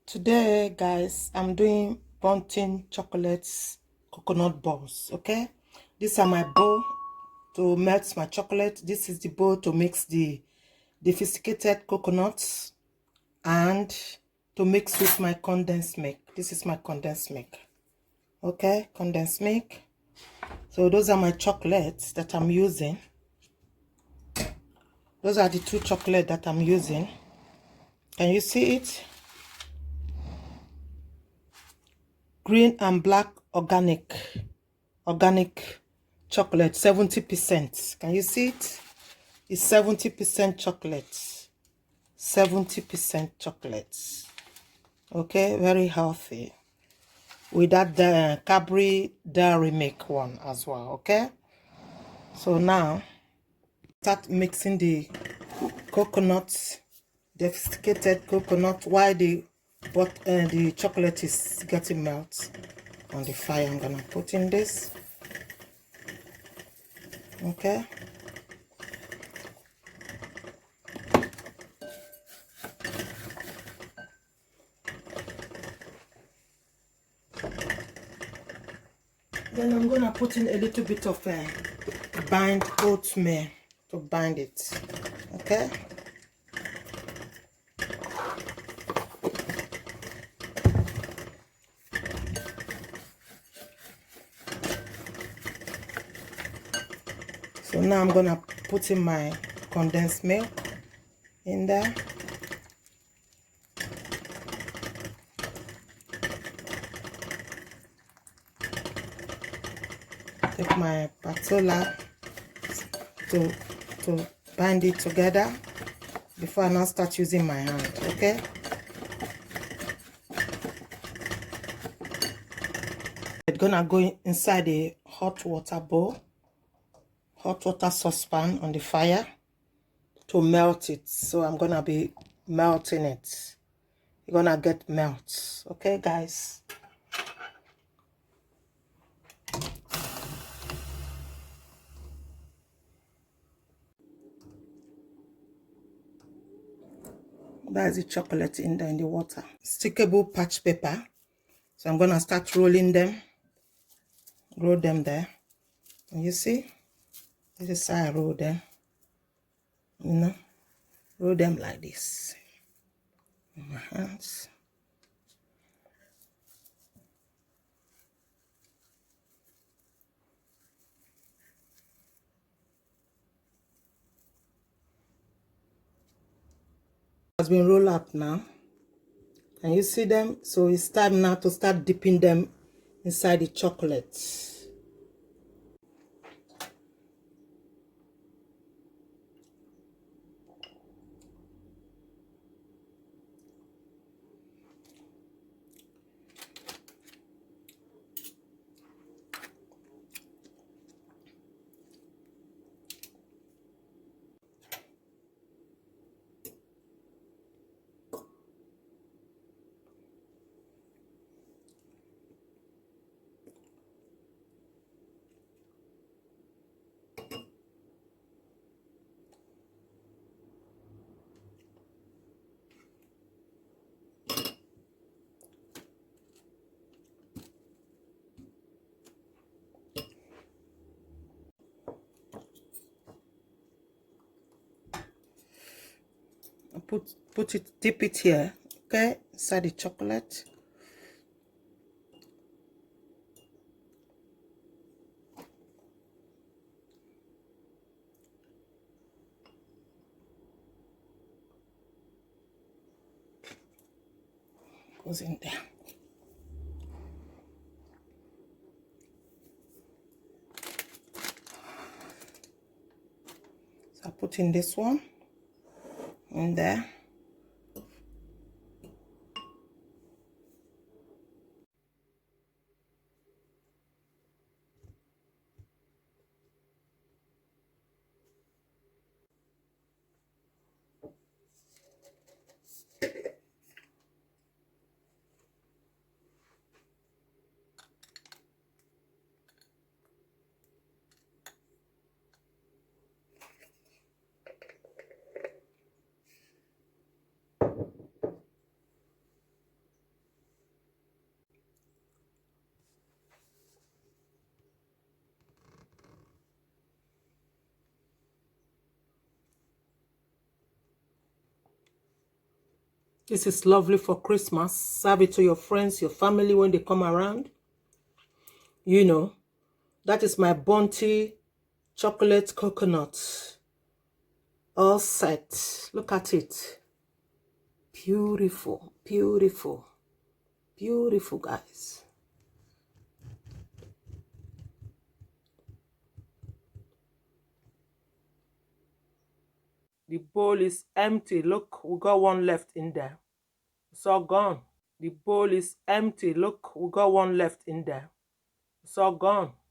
Today, guys, I'm doing bunting chocolates coconut balls. Okay, these are my bowl to melt my chocolate. This is the bowl to mix the deficated coconuts and to mix with my condensed milk. This is my condensed milk. Okay, condensed milk. So those are my chocolates that I'm using. Those are the two chocolates that I'm using. Can you see it? Green and black organic chocolate, 70%. Can you see it? It's 70% chocolate. 70% chocolate. Okay, very healthy. With that Cadbury Dairy Milk one as well. Okay, so now start mixing the coconuts, desiccated coconut, while the chocolate is getting melt on the fire. I'm gonna put in this. Okay, then I'm gonna put in a little bit of bind oatmeal to bind it. Okay, so now I'm gonna put in my condensed milk in there. Take my spatula to bind it together before I now start using my hand. Okay, I'm gonna go inside a hot water bowl, hot water saucepan on the fire to melt it. So I'm gonna be melting it. You're gonna get melt. Okay, guys. That's the chocolate in there in the water. Stickable patch paper. So I'm gonna start rolling them. Roll them there. And you see, this is how I roll them. You know, roll them like this in my hands. Has been rolled up now. Can you see them? So it's time now to start dipping them inside the chocolate. Dip it here, okay, inside the chocolate. Goes in there. So I put in this one in there. This is lovely for Christmas. Serve it to your friends, your family when they come around. You know, that is my Bounty chocolate coconut. All set. Look at it. Beautiful, beautiful, beautiful, guys. The bowl is empty. Look, we got one left in there. It's all gone. The bowl is empty. Look, we got one left in there. It's all gone.